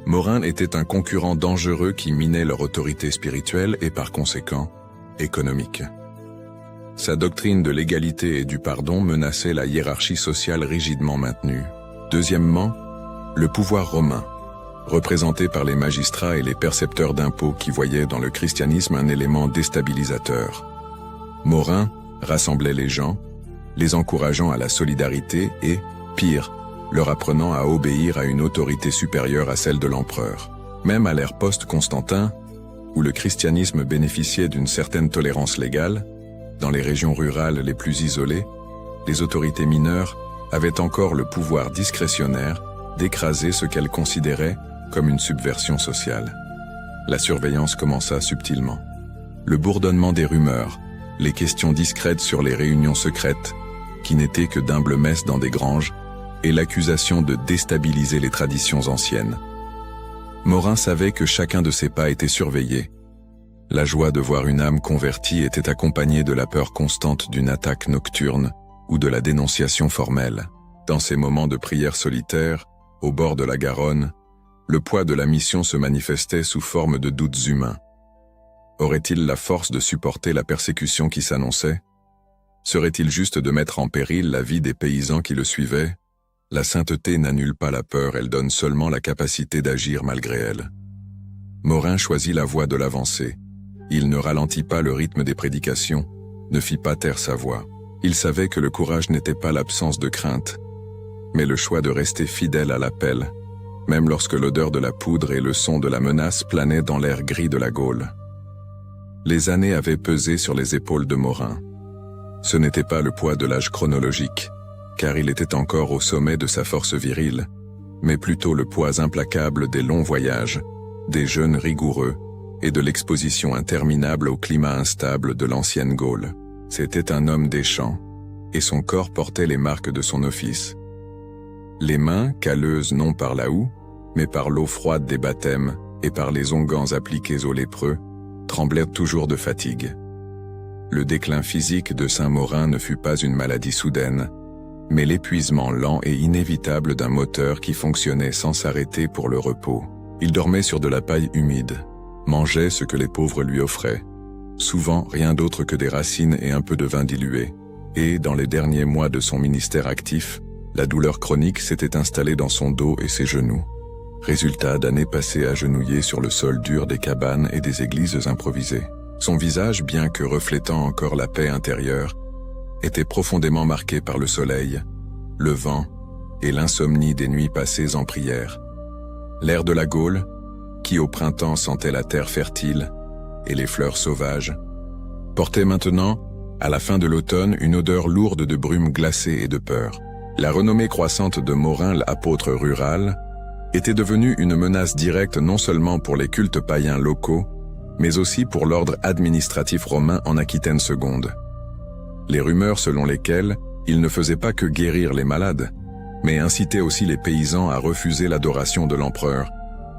Morin était un concurrent dangereux qui minait leur autorité spirituelle et par conséquent, économique. Sa doctrine de l'égalité et du pardon menaçait la hiérarchie sociale rigidement maintenue. Deuxièmement, le pouvoir romain, représenté par les magistrats et les percepteurs d'impôts qui voyaient dans le christianisme un élément déstabilisateur. Morin rassemblait les gens, les encourageant à la solidarité et, pire, leur apprenant à obéir à une autorité supérieure à celle de l'empereur. Même à l'ère post-Constantin, où le christianisme bénéficiait d'une certaine tolérance légale, dans les régions rurales les plus isolées, les autorités mineures avaient encore le pouvoir discrétionnaire d'écraser ce qu'elles considéraient comme une subversion sociale. La surveillance commença subtilement. Le bourdonnement des rumeurs, les questions discrètes sur les réunions secrètes, qui n'étaient que d'humbles messes dans des granges, et l'accusation de déstabiliser les traditions anciennes. Morin savait que chacun de ses pas était surveillé. La joie de voir une âme convertie était accompagnée de la peur constante d'une attaque nocturne ou de la dénonciation formelle. Dans ces moments de prière solitaire, au bord de la Garonne, le poids de la mission se manifestait sous forme de doutes humains. Aurait-il la force de supporter la persécution qui s'annonçait? Serait-il juste de mettre en péril la vie des paysans qui le suivaient? La sainteté n'annule pas la peur, elle donne seulement la capacité d'agir malgré elle. Morin choisit la voie de l'avancée. Il ne ralentit pas le rythme des prédications, ne fit pas taire sa voix. Il savait que le courage n'était pas l'absence de crainte, mais le choix de rester fidèle à l'appel, même lorsque l'odeur de la poudre et le son de la menace planaient dans l'air gris de la Gaule. Les années avaient pesé sur les épaules de Morin. Ce n'était pas le poids de l'âge chronologique, car il était encore au sommet de sa force virile, mais plutôt le poids implacable des longs voyages, des jeûnes rigoureux et de l'exposition interminable au climat instable de l'ancienne Gaule. C'était un homme des champs, et son corps portait les marques de son office. Les mains, calleuses non par la houe, mais par l'eau froide des baptêmes, et par les onguents appliqués aux lépreux, tremblèrent toujours de fatigue. Le déclin physique de Saint-Maurin ne fut pas une maladie soudaine, mais l'épuisement lent et inévitable d'un moteur qui fonctionnait sans s'arrêter pour le repos. Il dormait sur de la paille humide, mangeait ce que les pauvres lui offraient, souvent rien d'autre que des racines et un peu de vin dilué, et, dans les derniers mois de son ministère actif, la douleur chronique s'était installée dans son dos et ses genoux. Résultat d'années passées agenouillées sur le sol dur des cabanes et des églises improvisées. Son visage, bien que reflétant encore la paix intérieure, était profondément marqué par le soleil, le vent et l'insomnie des nuits passées en prière. L'air de la Gaule, qui au printemps sentait la terre fertile et les fleurs sauvages, portait maintenant, à la fin de l'automne, une odeur lourde de brume glacée et de peur. La renommée croissante de Maurin, l'apôtre rural, était devenue une menace directe non seulement pour les cultes païens locaux, mais aussi pour l'ordre administratif romain en Aquitaine seconde. Les rumeurs selon lesquelles il ne faisait pas que guérir les malades, mais incitait aussi les paysans à refuser l'adoration de l'empereur,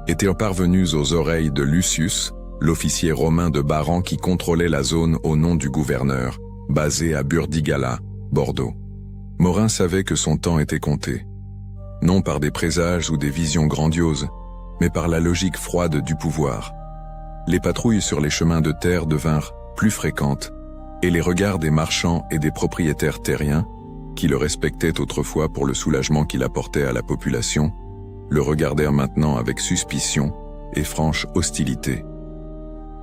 étaient parvenues aux oreilles de Lucius, l'officier romain de Baran qui contrôlait la zone au nom du gouverneur, basé à Burdigala, Bordeaux. Maurin savait que son temps était compté, non par des présages ou des visions grandioses, mais par la logique froide du pouvoir. Les patrouilles sur les chemins de terre devinrent plus fréquentes, et les regards des marchands et des propriétaires terriens, qui le respectaient autrefois pour le soulagement qu'il apportait à la population, le regardèrent maintenant avec suspicion et franche hostilité.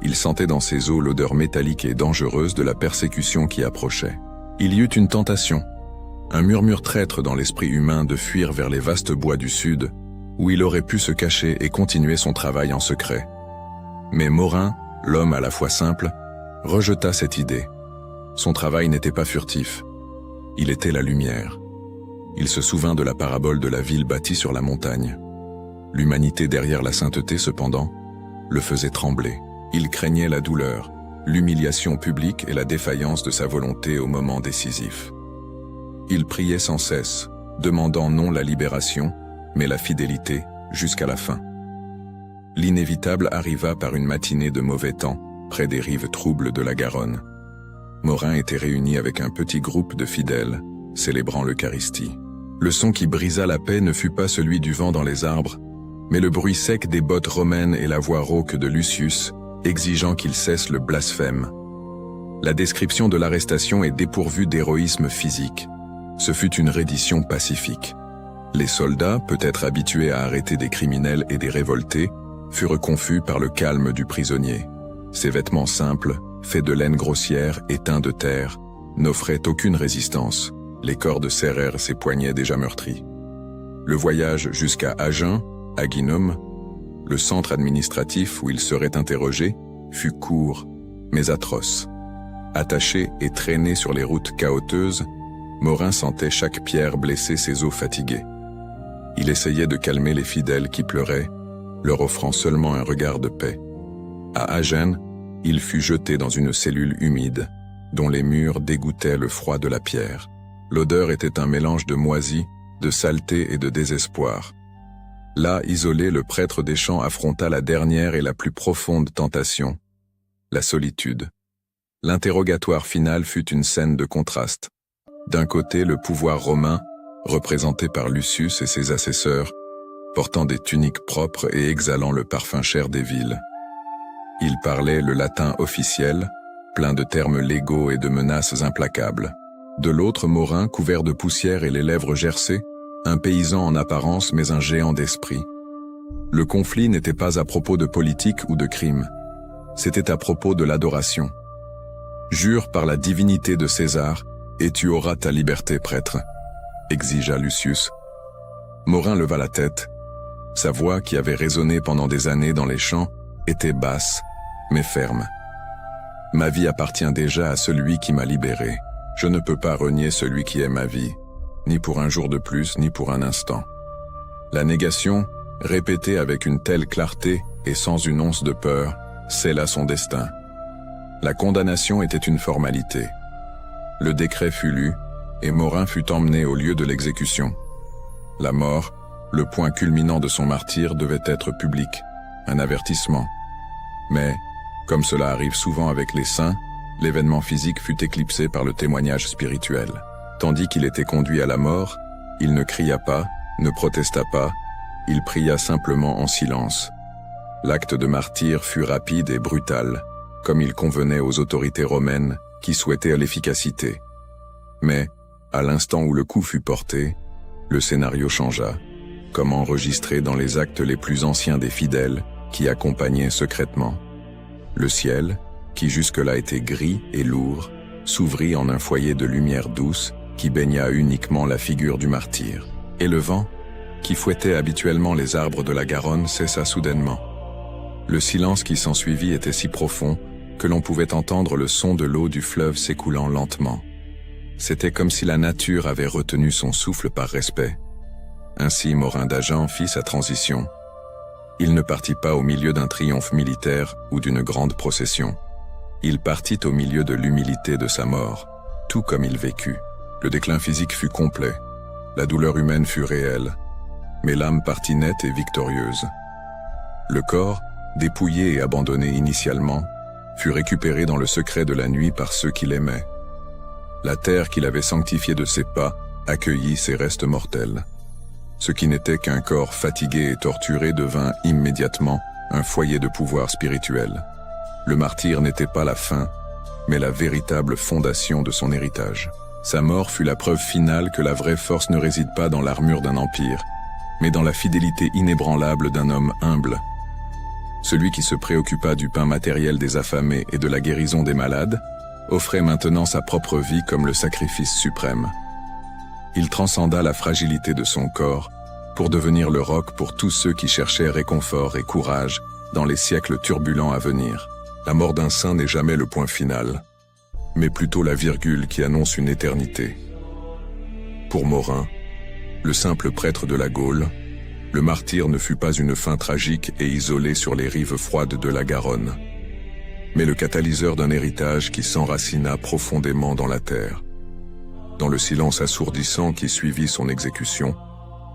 Il sentait dans ses os l'odeur métallique et dangereuse de la persécution qui approchait. Il y eut une tentation, un murmure traître dans l'esprit humain de fuir vers les vastes bois du sud, où il aurait pu se cacher et continuer son travail en secret. Mais Maurin, l'homme à la fois simple, rejeta cette idée. Son travail n'était pas furtif. Il était la lumière. Il se souvint de la parabole de la ville bâtie sur la montagne. L'humanité derrière la sainteté, cependant, le faisait trembler. Il craignait la douleur, l'humiliation publique et la défaillance de sa volonté au moment décisif. Il priait sans cesse, demandant non la libération, mais la fidélité jusqu'à la fin. L'inévitable arriva par une matinée de mauvais temps, près des rives troubles de la Garonne. Maurin était réuni avec un petit groupe de fidèles, célébrant l'Eucharistie. Le son qui brisa la paix ne fut pas celui du vent dans les arbres, mais le bruit sec des bottes romaines et la voix rauque de Lucius, exigeant qu'il cesse le blasphème. La description de l'arrestation est dépourvue d'héroïsme physique. Ce fut une reddition pacifique. Les soldats, peut-être habitués à arrêter des criminels et des révoltés, furent confus par le calme du prisonnier. Ses vêtements simples, faits de laine grossière et teints de terre, n'offraient aucune résistance. Les cordes serrèrent ses poignets déjà meurtris. Le voyage jusqu'à Agen, Aginum, le centre administratif où il serait interrogé, fut court, mais atroce. Attaché et traîné sur les routes chaotiques, Maurin sentait chaque pierre blesser ses os fatigués. Il essayait de calmer les fidèles qui pleuraient, leur offrant seulement un regard de paix. À Agen, il fut jeté dans une cellule humide, dont les murs dégoûtaient le froid de la pierre. L'odeur était un mélange de moisie, de saleté et de désespoir. Là, isolé, le prêtre des champs affronta la dernière et la plus profonde tentation, la solitude. L'interrogatoire final fut une scène de contraste. D'un côté, le pouvoir romain, représenté par Lucius et ses assesseurs, portant des tuniques propres et exhalant le parfum cher des villes. Ils parlaient le latin officiel, plein de termes légaux et de menaces implacables. De l'autre, Maurin, couvert de poussière et les lèvres gercées, un paysan en apparence mais un géant d'esprit. Le conflit n'était pas à propos de politique ou de crime, c'était à propos de l'adoration. Jure par la divinité de César, et tu auras ta liberté, prêtre, exigea Lucius. Maurin leva la tête. Sa voix, qui avait résonné pendant des années dans les champs, était basse, mais ferme. Ma vie appartient déjà à celui qui m'a libéré. Je ne peux pas renier celui qui est ma vie, ni pour un jour de plus, ni pour un instant. La négation, répétée avec une telle clarté et sans une once de peur, scella son destin. La condamnation était une formalité. Le décret fut lu, et Maurin fut emmené au lieu de l'exécution. La mort, le point culminant de son martyre, devait être publique. un avertissement. Mais, comme cela arrive souvent avec les saints, l'événement physique fut éclipsé par le témoignage spirituel. Tandis qu'il était conduit à la mort, il ne cria pas, ne protesta pas, il pria simplement en silence. L'acte de martyr fut rapide et brutal, comme il convenait aux autorités romaines qui souhaitaient l'efficacité. Mais, à l'instant où le coup fut porté, le scénario changea, comme enregistré dans les actes les plus anciens des fidèles qui accompagnaient secrètement. Le ciel, qui jusque-là était gris et lourd, s'ouvrit en un foyer de lumière douce qui baigna uniquement la figure du martyr. Et le vent, qui fouettait habituellement les arbres de la Garonne, cessa soudainement. Le silence qui s'ensuivit était si profond que l'on pouvait entendre le son de l'eau du fleuve s'écoulant lentement. C'était comme si la nature avait retenu son souffle par respect. Ainsi Morin d'Agen fit sa transition. Il ne partit pas au milieu d'un triomphe militaire ou d'une grande procession. Il partit au milieu de l'humilité de sa mort, tout comme il vécut. Le déclin physique fut complet, la douleur humaine fut réelle, mais l'âme partit nette et victorieuse. Le corps, dépouillé et abandonné initialement, fut récupéré dans le secret de la nuit par ceux qui l'aimaient. La terre qu'il avait sanctifiée de ses pas accueillit ses restes mortels. Ce qui n'était qu'un corps fatigué et torturé devint immédiatement un foyer de pouvoir spirituel. Le martyr n'était pas la fin, mais la véritable fondation de son héritage. Sa mort fut la preuve finale que la vraie force ne réside pas dans l'armure d'un empire, mais dans la fidélité inébranlable d'un homme humble. Celui qui se préoccupa du pain matériel des affamés et de la guérison des malades, offrait maintenant sa propre vie comme le sacrifice suprême. Il transcenda la fragilité de son corps pour devenir le roc pour tous ceux qui cherchaient réconfort et courage dans les siècles turbulents à venir. La mort d'un saint n'est jamais le point final, mais plutôt la virgule qui annonce une éternité. Pour Morin, le simple prêtre de la Gaule, le martyr ne fut pas une fin tragique et isolée sur les rives froides de la Garonne, mais le catalyseur d'un héritage qui s'enracina profondément dans la terre. Dans le silence assourdissant qui suivit son exécution,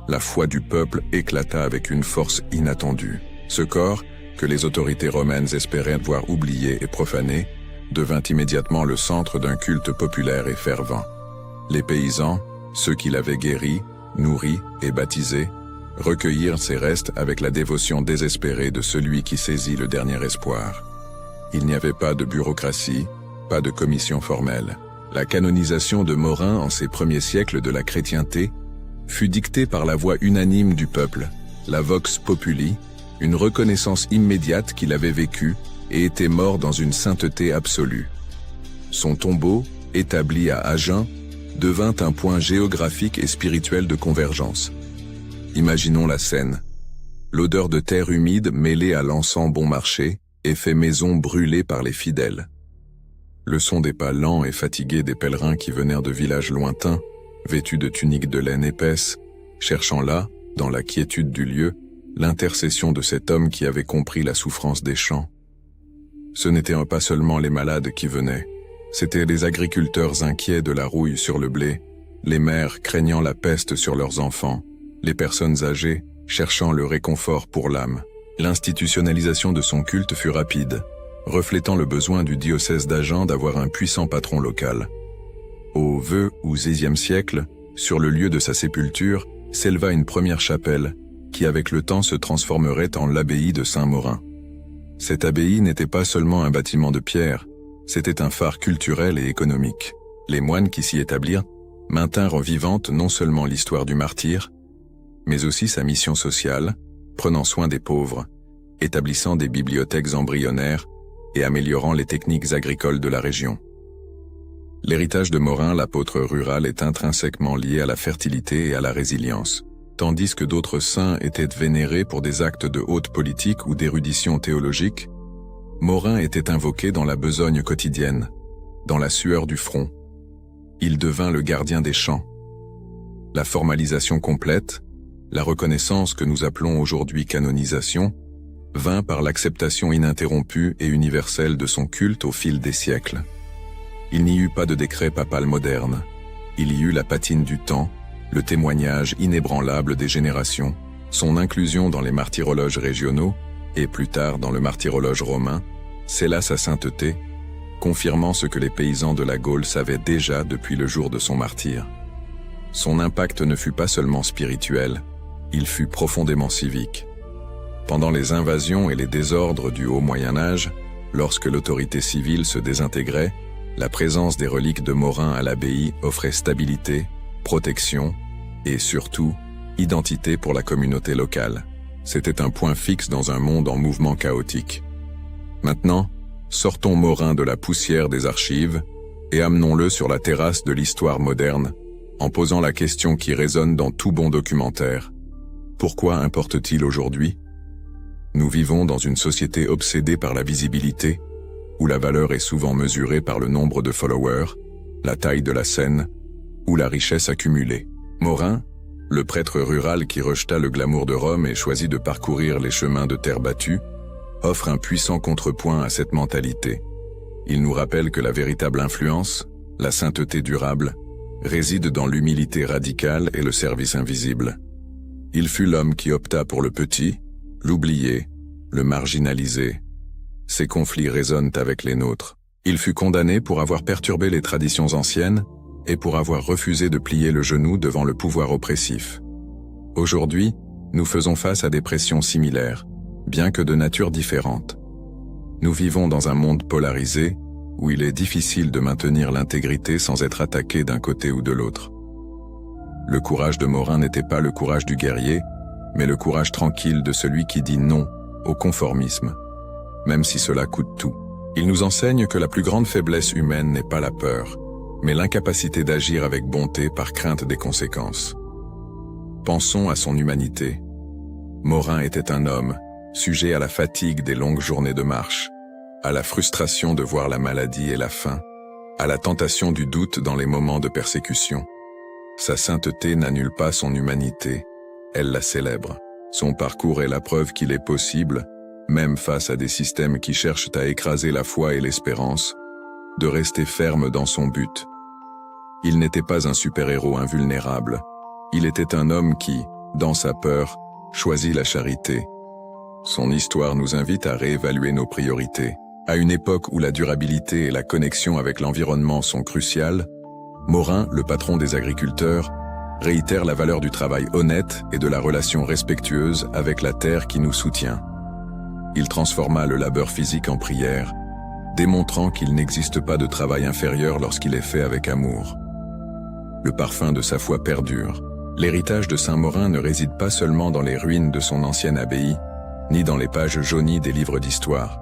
la foi du peuple éclata avec une force inattendue. Ce corps, que les autorités romaines espéraient voir oublié et profané, devint immédiatement le centre d'un culte populaire et fervent. Les paysans, ceux qui l'avaient guéri, nourri et baptisé, recueillirent ses restes avec la dévotion désespérée de celui qui saisit le dernier espoir. Il n'y avait pas de bureaucratie, pas de commission formelle. La canonisation de Morin en ces premiers siècles de la chrétienté fut dictée par la voix unanime du peuple, la vox populi, une reconnaissance immédiate qu'il avait vécu et était mort dans une sainteté absolue. Son tombeau, établi à Agen, devint un point géographique et spirituel de convergence. Imaginons la scène. L'odeur de terre humide mêlée à l'encens bon marché et fait maison brûlée par les fidèles. Le son des pas lents et fatigués des pèlerins qui venèrent de villages lointains, vêtus de tuniques de laine épaisse, cherchant là, dans la quiétude du lieu, l'intercession de cet homme qui avait compris la souffrance des champs. Ce n'étaient pas seulement les malades qui venaient, c'étaient les agriculteurs inquiets de la rouille sur le blé, les mères craignant la peste sur leurs enfants, les personnes âgées cherchant le réconfort pour l'âme. L'institutionnalisation de son culte fut rapide, reflétant le besoin du diocèse d'Agen d'avoir un puissant patron local. Au VIe ou XVIe siècle, sur le lieu de sa sépulture, s'éleva une première chapelle, qui avec le temps se transformerait en l'abbaye de Saint-Morin. Cette abbaye n'était pas seulement un bâtiment de pierre, c'était un phare culturel et économique. Les moines qui s'y établirent maintinrent vivante non seulement l'histoire du martyr, mais aussi sa mission sociale, prenant soin des pauvres, établissant des bibliothèques embryonnaires et améliorant les techniques agricoles de la région. L'héritage de Morin, l'apôtre rural, est intrinsèquement lié à la fertilité et à la résilience. Tandis que d'autres saints étaient vénérés pour des actes de haute politique ou d'érudition théologique, Morin était invoqué dans la besogne quotidienne, dans la sueur du front. Il devint le gardien des champs. La formalisation complète, la reconnaissance que nous appelons aujourd'hui canonisation, vint par l'acceptation ininterrompue et universelle de son culte au fil des siècles. Il n'y eut pas de décret papal moderne, il y eut la patine du temps, le témoignage inébranlable des générations, son inclusion dans les martyrologes régionaux et plus tard dans le martyrologe romain, scella sa sainteté, confirmant ce que les paysans de la Gaule savaient déjà depuis le jour de son martyre. Son impact ne fut pas seulement spirituel, il fut profondément civique. Pendant les invasions et les désordres du Haut Moyen-Âge, lorsque l'autorité civile se désintégrait, la présence des reliques de Morin à l'abbaye offrait stabilité, protection et surtout, identité pour la communauté locale. C'était un point fixe dans un monde en mouvement chaotique. Maintenant, sortons Morin de la poussière des archives et amenons-le sur la terrasse de l'histoire moderne, en posant la question qui résonne dans tout bon documentaire. Pourquoi importe-t-il aujourd'hui ? Nous vivons dans une société obsédée par la visibilité, où la valeur est souvent mesurée par le nombre de followers, la taille de la scène ou la richesse accumulée. Morin, le prêtre rural qui rejeta le glamour de Rome et choisit de parcourir les chemins de terre battue, offre un puissant contrepoint à cette mentalité. Il nous rappelle que la véritable influence, la sainteté durable, réside dans l'humilité radicale et le service invisible. Il fut l'homme qui opta pour le petit, l'oublié, le marginalisé. Ces conflits résonnent avec les nôtres. Il fut condamné pour avoir perturbé les traditions anciennes et pour avoir refusé de plier le genou devant le pouvoir oppressif. Aujourd'hui, nous faisons face à des pressions similaires, bien que de nature différente. Nous vivons dans un monde polarisé, où il est difficile de maintenir l'intégrité sans être attaqué d'un côté ou de l'autre. Le courage de Morin n'était pas le courage du guerrier, mais le courage tranquille de celui qui dit non au conformisme, même si cela coûte tout. Il nous enseigne que la plus grande faiblesse humaine n'est pas la peur, mais l'incapacité d'agir avec bonté par crainte des conséquences. Pensons à son humanité. Morin était un homme, sujet à la fatigue des longues journées de marche, à la frustration de voir la maladie et la faim, à la tentation du doute dans les moments de persécution. Sa sainteté n'annule pas son humanité, elle la célèbre. Son parcours est la preuve qu'il est possible, même face à des systèmes qui cherchent à écraser la foi et l'espérance, de rester ferme dans son but. Il n'était pas un super-héros invulnérable, il était un homme qui, dans sa peur, choisit la charité. Son histoire nous invite à réévaluer nos priorités. À une époque où la durabilité et la connexion avec l'environnement sont cruciales, Morin, le patron des agriculteurs, réitère la valeur du travail honnête et de la relation respectueuse avec la terre qui nous soutient. Il transforma le labeur physique en prière, démontrant qu'il n'existe pas de travail inférieur lorsqu'il est fait avec amour. Le parfum de sa foi perdure. L'héritage de Saint-Morin ne réside pas seulement dans les ruines de son ancienne abbaye, ni dans les pages jaunies des livres d'histoire.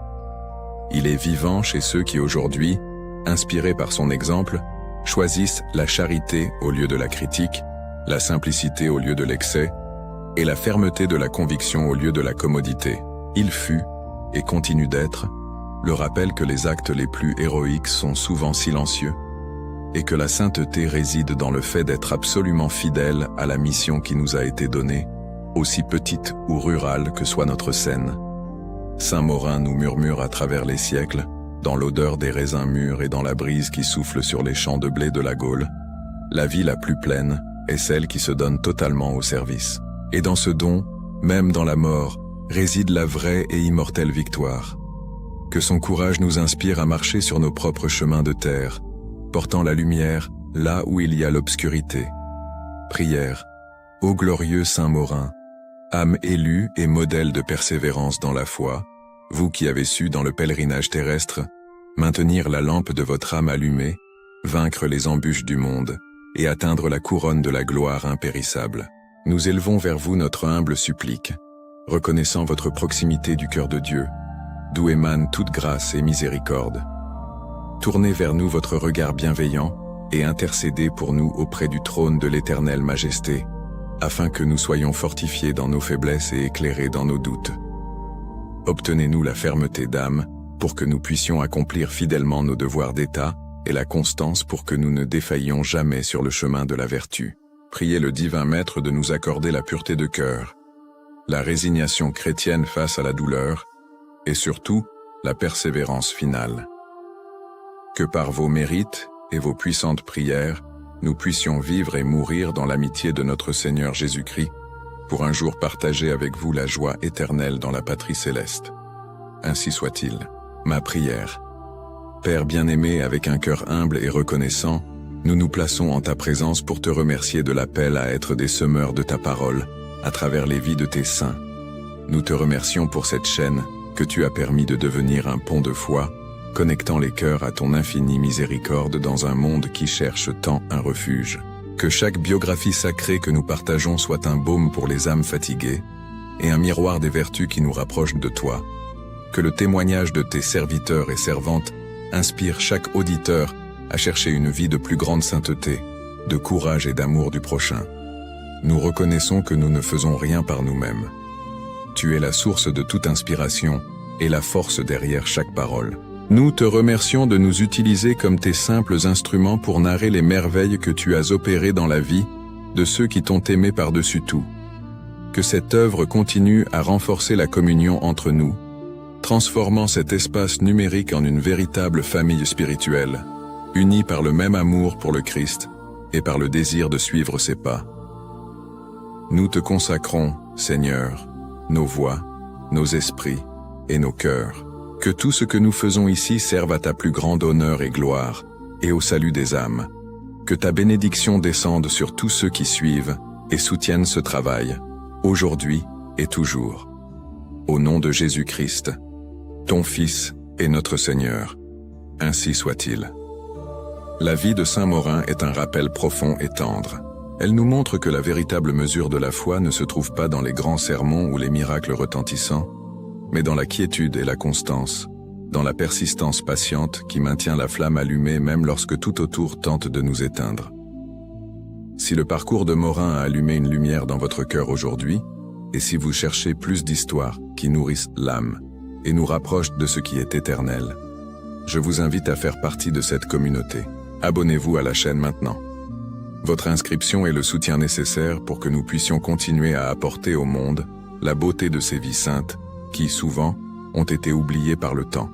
Il est vivant chez ceux qui aujourd'hui, inspirés par son exemple, choisissent la charité au lieu de la critique, la simplicité au lieu de l'excès, et la fermeté de la conviction au lieu de la commodité. Il fut, et continue d'être, le rappel que les actes les plus héroïques sont souvent silencieux, et que la sainteté réside dans le fait d'être absolument fidèle à la mission qui nous a été donnée, aussi petite ou rurale que soit notre scène. Saint-Morin nous murmure à travers les siècles, dans l'odeur des raisins mûrs et dans la brise qui souffle sur les champs de blé de la Gaule. La vie la plus pleine est celle qui se donne totalement au service. Et dans ce don, même dans la mort, réside la vraie et immortelle victoire. Que son courage nous inspire à marcher sur nos propres chemins de terre, portant la lumière là où il y a l'obscurité. Prière. Ô glorieux Saint-Morin, âme élue et modèle de persévérance dans la foi, vous qui avez su dans le pèlerinage terrestre, maintenir la lampe de votre âme allumée, vaincre les embûches du monde, et atteindre la couronne de la gloire impérissable. Nous élevons vers vous notre humble supplique, reconnaissant votre proximité du cœur de Dieu, d'où émane toute grâce et miséricorde. Tournez vers nous votre regard bienveillant et intercédez pour nous auprès du trône de l'Éternelle Majesté, afin que nous soyons fortifiés dans nos faiblesses et éclairés dans nos doutes. Obtenez-nous la fermeté d'âme pour que nous puissions accomplir fidèlement nos devoirs d'État et la constance pour que nous ne défaillions jamais sur le chemin de la vertu. Priez le divin Maître de nous accorder la pureté de cœur, la résignation chrétienne face à la douleur, et surtout, la persévérance finale. Que par vos mérites et vos puissantes prières, nous puissions vivre et mourir dans l'amitié de notre Seigneur Jésus-Christ, pour un jour partager avec vous la joie éternelle dans la patrie céleste. Ainsi soit-il, ma prière. Père bien-aimé, avec un cœur humble et reconnaissant, nous nous plaçons en ta présence pour te remercier de l'appel à être des semeurs de ta parole, à travers les vies de tes saints. Nous te remercions pour cette chaîne que tu as permis de devenir un pont de foi, connectant les cœurs à ton infinie miséricorde dans un monde qui cherche tant un refuge. Que chaque biographie sacrée que nous partageons soit un baume pour les âmes fatiguées et un miroir des vertus qui nous rapprochent de toi. Que le témoignage de tes serviteurs et servantes inspire chaque auditeur à chercher une vie de plus grande sainteté, de courage et d'amour du prochain. Nous reconnaissons que nous ne faisons rien par nous-mêmes. Tu es la source de toute inspiration et la force derrière chaque parole. Nous te remercions de nous utiliser comme tes simples instruments pour narrer les merveilles que tu as opérées dans la vie de ceux qui t'ont aimé par-dessus tout. Que cette œuvre continue à renforcer la communion entre nous, transformant cet espace numérique en une véritable famille spirituelle, unie par le même amour pour le Christ et par le désir de suivre ses pas. Nous te consacrons, Seigneur, nos voix, nos esprits et nos cœurs. Que tout ce que nous faisons ici serve à ta plus grande honneur et gloire, et au salut des âmes. Que ta bénédiction descende sur tous ceux qui suivent et soutiennent ce travail, aujourd'hui et toujours. Au nom de Jésus-Christ, ton Fils et notre Seigneur, ainsi soit-il. La vie de Saint Morin est un rappel profond et tendre. Elle nous montre que la véritable mesure de la foi ne se trouve pas dans les grands sermons ou les miracles retentissants, mais dans la quiétude et la constance, dans la persistance patiente qui maintient la flamme allumée même lorsque tout autour tente de nous éteindre. Si le parcours de Morin a allumé une lumière dans votre cœur aujourd'hui, et si vous cherchez plus d'histoires qui nourrissent l'âme et nous rapprochent de ce qui est éternel, je vous invite à faire partie de cette communauté. Abonnez-vous à la chaîne maintenant. Votre inscription est le soutien nécessaire pour que nous puissions continuer à apporter au monde la beauté de ces vies saintes qui, souvent, ont été oubliées par le temps.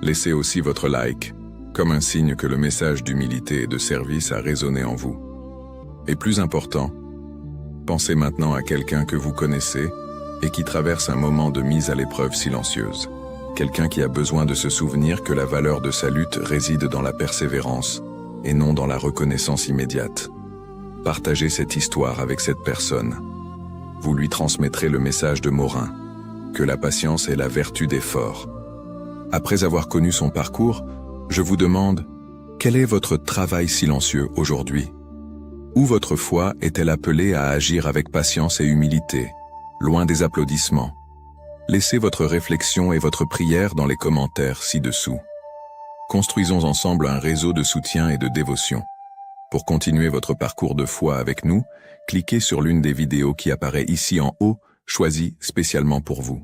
Laissez aussi votre like, comme un signe que le message d'humilité et de service a résonné en vous. Et plus important, pensez maintenant à quelqu'un que vous connaissez et qui traverse un moment de mise à l'épreuve silencieuse. Quelqu'un qui a besoin de se souvenir que la valeur de sa lutte réside dans la persévérance et non dans la reconnaissance immédiate. Partagez cette histoire avec cette personne. Vous lui transmettrez le message de Morin, que la patience est la vertu des forts. Après avoir connu son parcours, je vous demande, quel est votre travail silencieux aujourd'hui? Où votre foi est-elle appelée à agir avec patience et humilité, loin des applaudissements? Laissez votre réflexion et votre prière dans les commentaires ci-dessous. Construisons ensemble un réseau de soutien et de dévotion. Pour continuer votre parcours de foi avec nous, cliquez sur l'une des vidéos qui apparaît ici en haut, choisie spécialement pour vous.